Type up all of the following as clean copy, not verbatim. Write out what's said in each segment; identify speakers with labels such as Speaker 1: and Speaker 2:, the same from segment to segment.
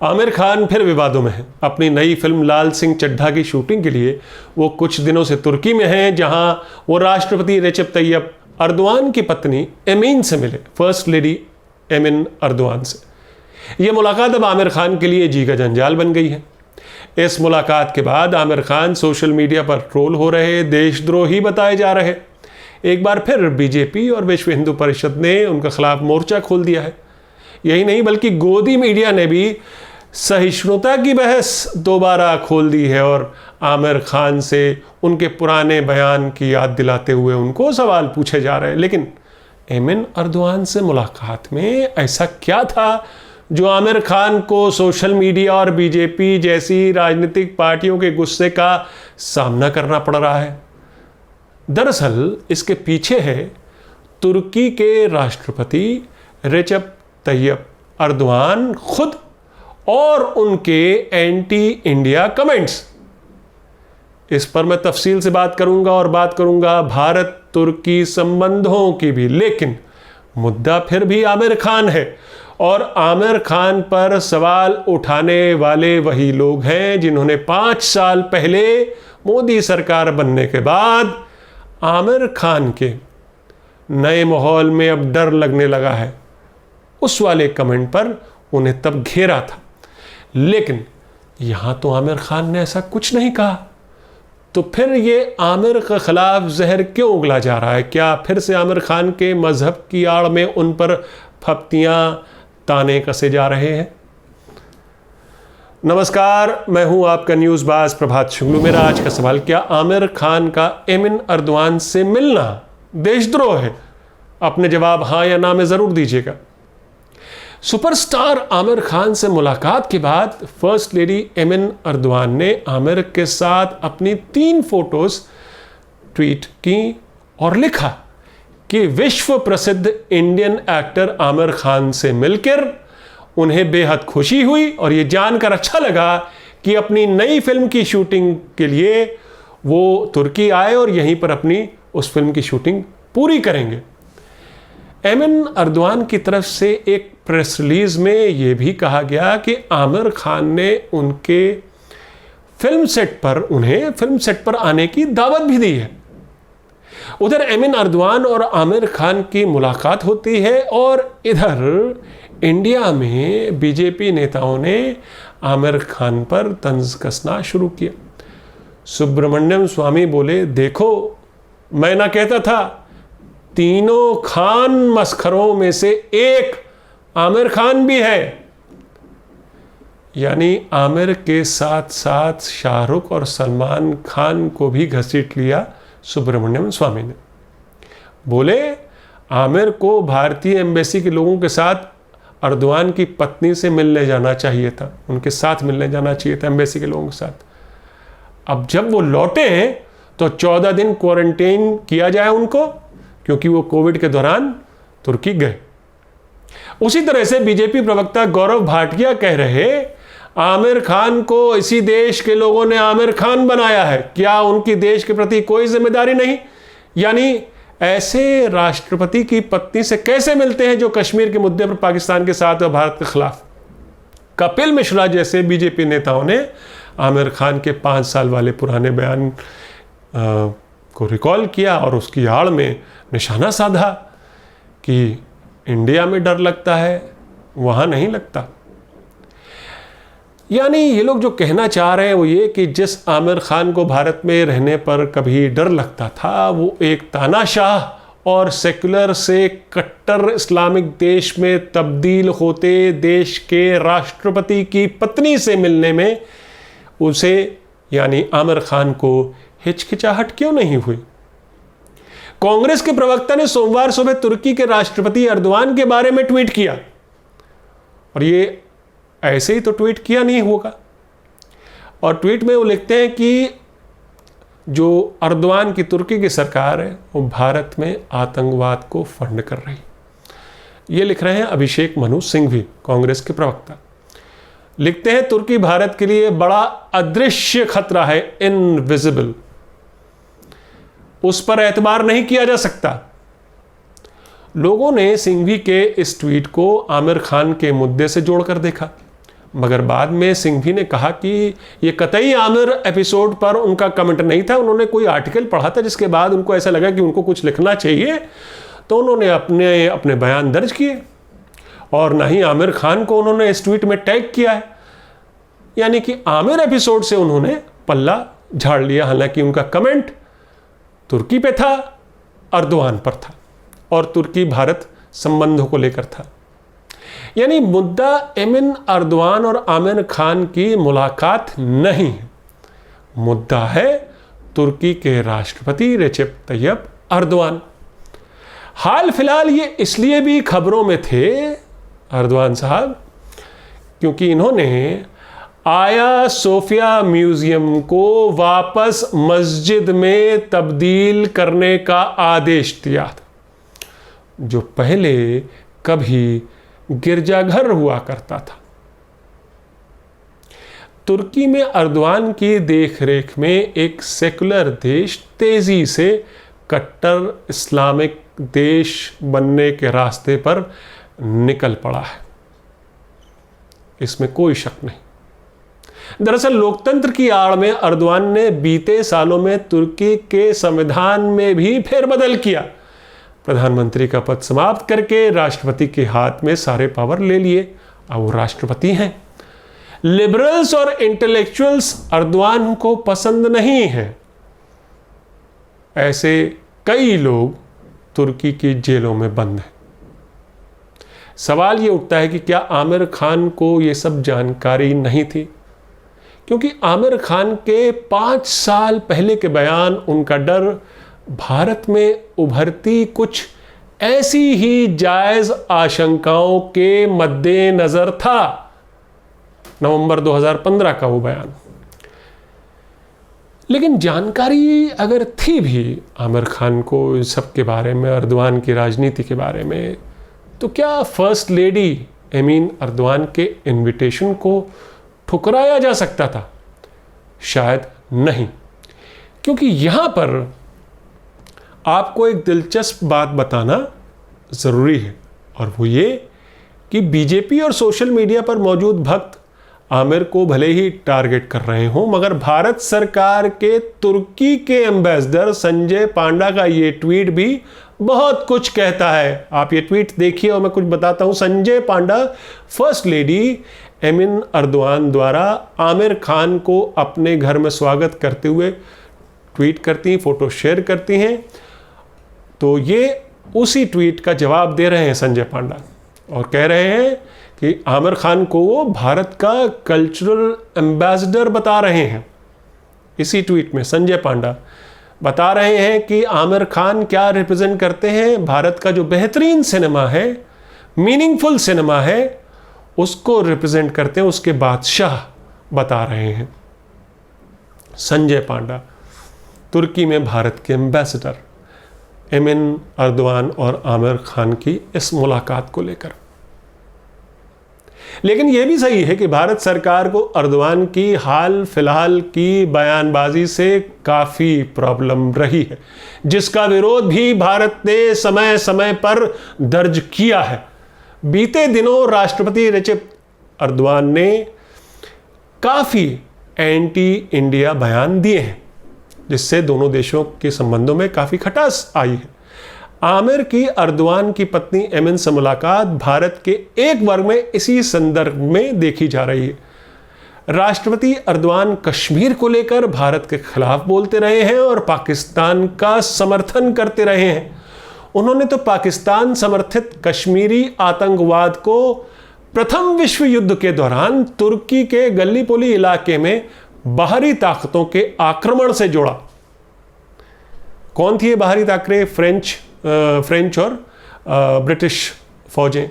Speaker 1: आमिर खान फिर विवादों में है। अपनी नई फिल्म लाल सिंह चड्ढा की शूटिंग के लिए वो कुछ दिनों से तुर्की में हैं, जहां वो राष्ट्रपति रेचेप तैयब अर्दवान की पत्नी एमीन से मिले, फर्स्ट लेडी एमिन अर्दवान से। ये मुलाकात अब आमिर खान के लिए जी का जंजाल बन गई है। इस मुलाकात के बाद आमिर खान सोशल मीडिया पर ट्रोल हो रहे, देशद्रोही बताए जा रहे। एक बार फिर बीजेपी और विश्व हिंदू परिषद ने उनके खिलाफ मोर्चा खोल दिया है। यही नहीं बल्कि गोदी मीडिया ने भी सहिष्णुता की बहस दोबारा खोल दी है और आमिर खान से उनके पुराने बयान की याद दिलाते हुए उनको सवाल पूछे जा रहे हैं। लेकिन एमिन अर्दवान से मुलाकात में ऐसा क्या था जो आमिर खान को सोशल मीडिया और बीजेपी जैसी राजनीतिक पार्टियों के गुस्से का सामना करना पड़ रहा है? दरअसल इसके पीछे है तुर्की के राष्ट्रपति रेचेप तैयब अर्दवान खुद और उनके एंटी इंडिया कमेंट्स। इस पर मैं तफसील से बात करूंगा और बात करूंगा भारत तुर्की संबंधों की भी। लेकिन मुद्दा फिर भी आमिर खान है और आमिर खान पर सवाल उठाने वाले वही लोग हैं जिन्होंने 5 साल पहले मोदी सरकार बनने के बाद आमिर खान के नए माहौल में अब डर लगने लगा है, उस वाले कमेंट पर उन्हें तब घेरा था। लेकिन यहां तो आमिर खान ने ऐसा कुछ नहीं कहा, तो फिर ये आमिर के खिलाफ जहर क्यों उगला जा रहा है? क्या फिर से आमिर खान के मजहब की आड़ में उन पर फप्तियां ताने कसे जा रहे हैं? नमस्कार, मैं हूं आपका न्यूज़ बाज प्रभात शुक्लू। मेरा आज का सवाल, क्या आमिर खान का एमिन अर्दवान से मिलना देशद्रोह है? अपने जवाब हाँ या ना में जरूर दीजिएगा। सुपरस्टार आमिर खान से मुलाकात के बाद फर्स्ट लेडी एमिन अर्दवान ने आमिर के साथ अपनी 3 फोटोज ट्वीट की और लिखा कि विश्व प्रसिद्ध इंडियन एक्टर आमिर खान से मिलकर उन्हें बेहद खुशी हुई और ये जानकर अच्छा लगा कि अपनी नई फिल्म की शूटिंग के लिए वो तुर्की आए और यहीं पर अपनी उस फिल्म की शूटिंग पूरी करेंगे। एमिन अर्दवान की तरफ से एक प्रेस रिलीज में यह भी कहा गया कि आमिर खान ने उन्हें फिल्म सेट पर आने की दावत भी दी है। उधर एमिन अर्दवान और आमिर खान की मुलाकात होती है और इधर इंडिया में बीजेपी नेताओं ने आमिर खान पर तंज कसना शुरू किया। सुब्रमण्यम स्वामी बोले, देखो मैं ना कहता था, तीनों खान मस्खरों में से एक आमिर खान भी है। यानी आमिर के साथ साथ शाहरुख और सलमान खान को भी घसीट लिया सुब्रमण्यम स्वामी ने। बोले, आमिर को भारतीय एम्बेसी के लोगों के साथ अर्दवान की पत्नी से मिलने जाना चाहिए था, उनके साथ मिलने जाना चाहिए था एम्बेसी के लोगों के साथ। अब जब वो लौटे हैं तो 14 दिन क्वारंटाइन किया जाए उनको, क्योंकि वो कोविड के दौरान तुर्की गए। उसी तरह से बीजेपी प्रवक्ता गौरव भाटिया कह रहे, आमिर खान को इसी देश के लोगों ने आमिर खान बनाया है, क्या उनकी देश के प्रति कोई जिम्मेदारी नहीं? यानी ऐसे राष्ट्रपति की पत्नी से कैसे मिलते हैं जो कश्मीर के मुद्दे पर पाकिस्तान के साथ और भारत के खिलाफ? कपिल मिश्रा जैसे बीजेपी नेताओं ने आमिर खान के 5 साल वाले पुराने बयान को रिकॉल किया और उसकी आड़ में निशाना साधा कि इंडिया में डर लगता है, वहां नहीं लगता। यानी ये लोग जो कहना चाह रहे हैं वो ये कि जिस आमिर खान को भारत में रहने पर कभी डर लगता था, वो एक तानाशाह और सेक्युलर से कट्टर इस्लामिक देश में तब्दील होते देश के राष्ट्रपति की पत्नी से मिलने में उसे यानी आमिर खान को हिचकिचाहट क्यों नहीं हुई? कांग्रेस के प्रवक्ता ने सोमवार सुबह तुर्की के राष्ट्रपति अर्दवान के बारे में ट्वीट किया, और ये ऐसे ही तो ट्वीट किया नहीं होगा। और ट्वीट में वो लिखते हैं कि जो अर्दवान की तुर्की की सरकार है वो भारत में आतंकवाद को फंड कर रही। ये लिख रहे हैं अभिषेक मनु सिंघवी, कांग्रेस के प्रवक्ता। लिखते हैं, तुर्की भारत के लिए बड़ा अदृश्य खतरा है, इनविजिबल, उस पर एतबार नहीं किया जा सकता। लोगों ने सिंघवी के इस ट्वीट को आमिर खान के मुद्दे से जोड़कर देखा। मगर बाद में सिंघवी ने कहा कि ये कतई आमिर एपिसोड पर उनका कमेंट नहीं था, उन्होंने कोई आर्टिकल पढ़ा था जिसके बाद उनको ऐसा लगा कि उनको कुछ लिखना चाहिए, तो उन्होंने अपने बयान दर्ज किए और ना ही आमिर खान को उन्होंने इस ट्वीट में टैग किया है। यानी कि आमिर एपिसोड से उन्होंने पल्ला झाड़ लिया, हालांकि उनका कमेंट तुर्की पे था, अर्दवान पर था और तुर्की भारत संबंधों को लेकर था। यानी मुद्दा एमिन अर्दवान और आमिर खान की मुलाकात नहीं है, मुद्दा है तुर्की के राष्ट्रपति रेसेप तैयब अर्दवान। हाल फिलहाल ये इसलिए भी खबरों में थे अर्दवान साहब क्योंकि इन्होंने आया सोफिया म्यूजियम को वापस मस्जिद में तब्दील करने का आदेश दिया था, जो पहले कभी गिरजाघर हुआ करता था। तुर्की में अर्दवान की देखरेख में एक सेकुलर देश तेजी से कट्टर इस्लामिक देश बनने के रास्ते पर निकल पड़ा है, इसमें कोई शक नहीं। दरअसल लोकतंत्र की आड़ में अर्दवान ने बीते सालों में तुर्की के संविधान में भी फेरबदल किया, प्रधानमंत्री का पद समाप्त करके राष्ट्रपति के हाथ में सारे पावर ले लिए। अब वो राष्ट्रपति हैं। लिबरल्स और इंटेलेक्चुअल्स अर्दवान को पसंद नहीं है। ऐसे कई लोग तुर्की की जेलों में बंद हैं। सवाल ये उठता है कि क्या आमिर खान को ये सब जानकारी नहीं थी? क्योंकि आमिर खान के 5 साल पहले के बयान, उनका डर भारत में उभरती कुछ ऐसी ही जायज आशंकाओं के मद्देनजर था। नवंबर 2015 का वो बयान। लेकिन जानकारी अगर थी भी आमिर खान को इन सब के बारे में, अर्दवान की राजनीति के बारे में, तो क्या फर्स्ट लेडी एमिन अर्दवान के इनविटेशन को ठुकराया जा सकता था? शायद नहीं। क्योंकि यहां पर आपको एक दिलचस्प बात बताना ज़रूरी है, और वो ये कि बीजेपी और सोशल मीडिया पर मौजूद भक्त आमिर को भले ही टारगेट कर रहे हों, मगर भारत सरकार के तुर्की के एम्बेसडर संजय पांडा का ये ट्वीट भी बहुत कुछ कहता है। आप ये ट्वीट देखिए और मैं कुछ बताता हूँ। संजय पांडा फर्स्ट लेडी एमिन अर्दवान द्वारा आमिर खान को अपने घर में स्वागत करते हुए ट्वीट करती हैं, फोटो शेयर करती हैं। तो ये उसी ट्वीट का जवाब दे रहे हैं संजय पांडा और कह रहे हैं कि आमिर खान को वो भारत का कल्चरल एम्बेसडर बता रहे हैं। इसी ट्वीट में संजय पांडा बता रहे हैं कि आमिर खान क्या रिप्रेजेंट करते हैं, भारत का जो बेहतरीन सिनेमा है, मीनिंगफुल सिनेमा है, उसको रिप्रेजेंट करते हैं, उसके बादशाह बता रहे हैं। संजय पांडा तुर्की में भारत के एम्बेसडर एमिन अर्दवान और आमिर खान की इस मुलाकात को लेकर। लेकिन यह भी सही है कि भारत सरकार को अर्दवान की हाल फिलहाल की बयानबाजी से काफ़ी प्रॉब्लम रही है, जिसका विरोध भी भारत ने समय समय पर दर्ज किया है। बीते दिनों राष्ट्रपति रेसेप अर्दवान ने काफ़ी एंटी इंडिया बयान दिए हैं, जिससे दोनों देशों के संबंधों में काफ़ी खटास आई है। आमिर की अर्दवान की पत्नी एमिन से मुलाकात भारत के एक वर्ग में इसी संदर्भ में देखी जा रही है। राष्ट्रपति अर्दवान कश्मीर को लेकर भारत के खिलाफ बोलते रहे हैं और पाकिस्तान का समर्थन करते रहे हैं। उन्होंने तो पाकिस्तान समर्थित कश्मीरी आतंकवाद को प्रथम विश्व युद्ध के दौरान तुर्की के गल्लीपोली इलाके में बाहरी ताकतों के आक्रमण से जोड़ा। कौन थी ये बाहरी ताकतें? फ्रेंच और ब्रिटिश फौजें।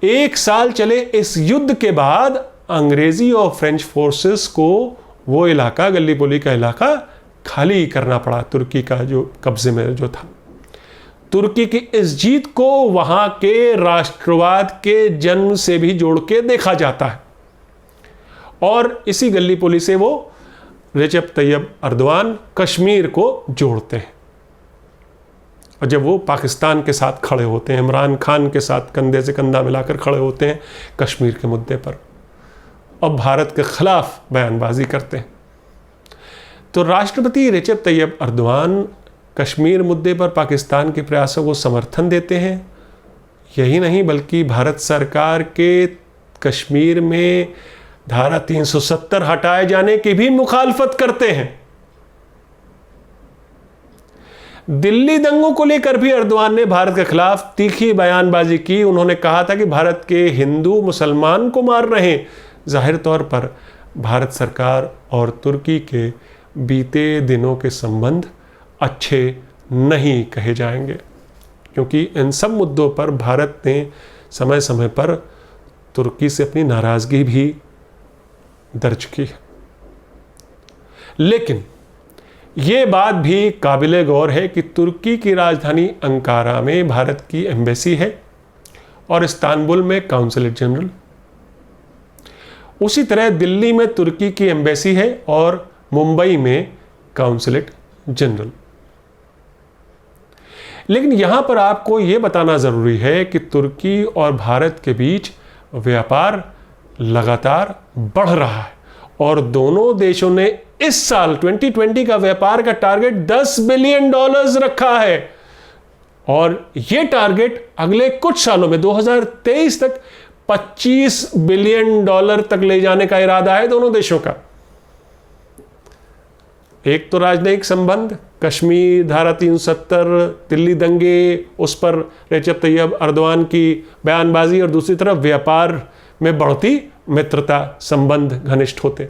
Speaker 1: 1 साल चले इस युद्ध के बाद अंग्रेजी और फ्रेंच फोर्सेस को वो इलाका, गल्लीपोली का इलाका खाली करना पड़ा, तुर्की का जो कब्जे में जो था। तुर्की की इस जीत को वहां के राष्ट्रवाद के जन्म से भी जोड़ के देखा जाता है, और इसी गल्लीपोली से वो रेसेप तैयब अर्दवान कश्मीर को जोड़ते हैं। और जब वो पाकिस्तान के साथ खड़े होते हैं, इमरान खान के साथ कंधे से कंधा मिलाकर खड़े होते हैं कश्मीर के मुद्दे पर, और भारत के खिलाफ बयानबाजी करते हैं। तो राष्ट्रपति रेचेप तैयब अर्दोआन कश्मीर मुद्दे पर पाकिस्तान के प्रयासों को समर्थन देते हैं। यही नहीं बल्कि भारत सरकार के कश्मीर में धारा 370 हटाए जाने की भी मुखालफत करते हैं। दिल्ली दंगों को लेकर भी अर्दोआन ने भारत के खिलाफ तीखी बयानबाजी की। उन्होंने कहा था कि भारत के हिंदू मुसलमान को मार रहे हैं। जाहिर तौर पर भारत सरकार और तुर्की के बीते दिनों के संबंध अच्छे नहीं कहे जाएंगे, क्योंकि इन सब मुद्दों पर भारत ने समय समय पर तुर्की से अपनी नाराजगी भी दर्ज की है। लेकिन ये बात भी काबिले गौर है कि तुर्की की राजधानी अंकारा में भारत की एम्बेसी है और इस्तांबुल में काउंसलेट जनरल। उसी तरह दिल्ली में तुर्की की एम्बेसी है और मुंबई में काउंसलेट जनरल। लेकिन यहां पर आपको यह बताना जरूरी है कि तुर्की और भारत के बीच व्यापार लगातार बढ़ रहा है और दोनों देशों ने इस साल 2020 का व्यापार का टारगेट $10 बिलियन रखा है और यह टारगेट अगले कुछ सालों में 2023 तक $25 बिलियन तक ले जाने का इरादा है दोनों देशों का। एक तो राजनयिक संबंध, कश्मीर, धारा 370, दिल्ली दंगे, उस पर रेचेप तैयब अर्दोआन की बयानबाजी, और दूसरी तरफ व्यापार में बढ़ती मित्रता संबंध घनिष्ठ होते।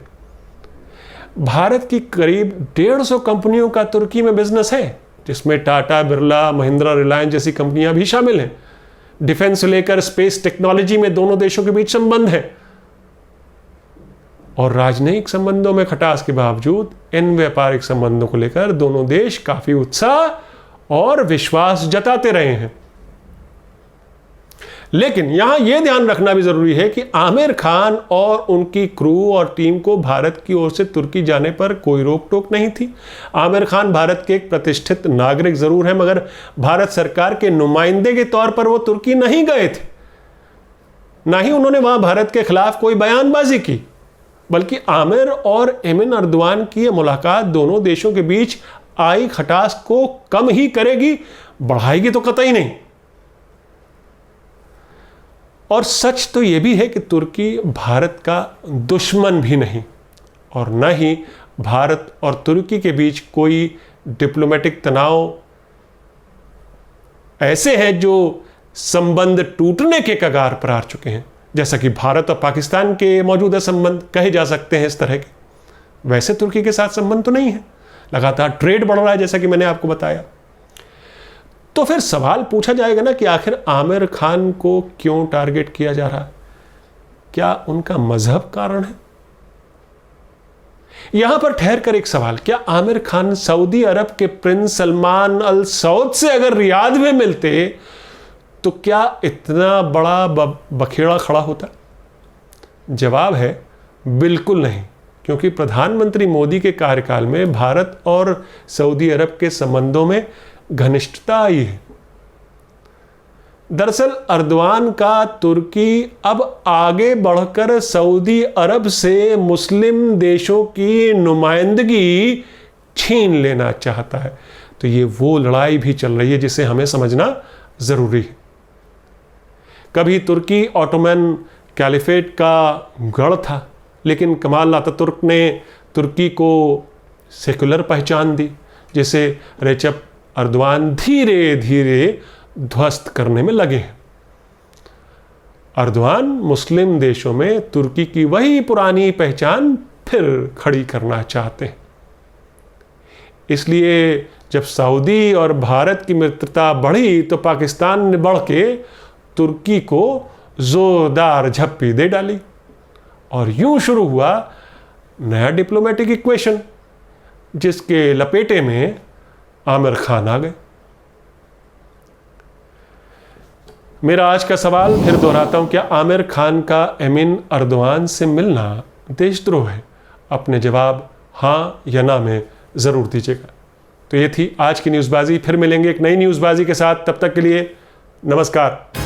Speaker 1: भारत की करीब 150 कंपनियों का तुर्की में बिजनेस है, जिसमें टाटा, बिरला, महिंद्रा, रिलायंस जैसी कंपनियां भी शामिल हैं। डिफेंस से लेकर स्पेस टेक्नोलॉजी में दोनों देशों के बीच संबंध है और राजनयिक संबंधों में खटास के बावजूद इन व्यापारिक संबंधों को लेकर दोनों देश काफी उत्साह और विश्वास जताते रहे हैं। लेकिन यहां यह ध्यान रखना भी जरूरी है कि आमिर खान और उनकी क्रू और टीम को भारत की ओर से तुर्की जाने पर कोई रोक टोक नहीं थी। आमिर खान भारत के एक प्रतिष्ठित नागरिक जरूर है, मगर भारत सरकार के नुमाइंदे के तौर पर वो तुर्की नहीं गए थे, ना ही उन्होंने वहां भारत के खिलाफ कोई बयानबाजी की, बल्कि आमिर और एमिन अर्दोआन की यह मुलाकात दोनों देशों के बीच आई खटास को कम ही करेगी, बढ़ाएगी तो कतई नहीं। और सच तो यह भी है कि तुर्की भारत का दुश्मन भी नहीं और न ही भारत और तुर्की के बीच कोई डिप्लोमेटिक तनाव ऐसे हैं जो संबंध टूटने के कगार पर आ चुके हैं, जैसा कि भारत और पाकिस्तान के मौजूदा संबंध कहे जा सकते हैं इस तरह के। वैसे तुर्की के साथ संबंध तो नहीं है, लगातार ट्रेड बढ़ रहा है जैसा कि मैंने आपको बताया। तो फिर सवाल पूछा जाएगा ना कि आखिर आमिर खान को क्यों टारगेट किया जा रहा है? क्या उनका मजहब कारण है? यहां पर ठहर कर एक सवाल, क्या आमिर खान सऊदी अरब के प्रिंस सलमान अल सऊद से अगर रियाद में मिलते तो क्या इतना बड़ा बखेड़ा खड़ा होता? जवाब है बिल्कुल नहीं, क्योंकि प्रधानमंत्री मोदी के कार्यकाल में भारत और सऊदी अरब के संबंधों में घनिष्ठता आई है। दरअसल अर्दोआन का तुर्की अब आगे बढ़कर सऊदी अरब से मुस्लिम देशों की नुमाइंदगी छीन लेना चाहता है। तो ये वो लड़ाई भी चल रही है जिसे हमें समझना जरूरी है। कभी तुर्की ऑटोमन कैलिफेट का गढ़ था, लेकिन कमाल अतातुर्क ने तुर्की को सेकुलर पहचान दी, जिसे रेचेप अर्दोआन धीरे धीरे ध्वस्त करने में लगे हैं। अर्दोआन मुस्लिम देशों में तुर्की की वही पुरानी पहचान फिर खड़ी करना चाहते हैं। इसलिए जब सऊदी और भारत की मित्रता बढ़ी तो पाकिस्तान ने बढ़ के तुर्की को जोरदार झप्पी दे डाली और यूं शुरू हुआ नया डिप्लोमेटिक इक्वेशन, जिसके लपेटे में आमिर खान आ गए। मेरा आज का सवाल फिर दोहराता हूं, क्या आमिर खान का एमिन अर्दोआन से मिलना देशद्रोह है? अपने जवाब हां या ना में जरूर दीजिएगा। तो ये थी आज की न्यूज़बाजी। फिर मिलेंगे एक नई न्यूज़बाजी के साथ, तब तक के लिए नमस्कार।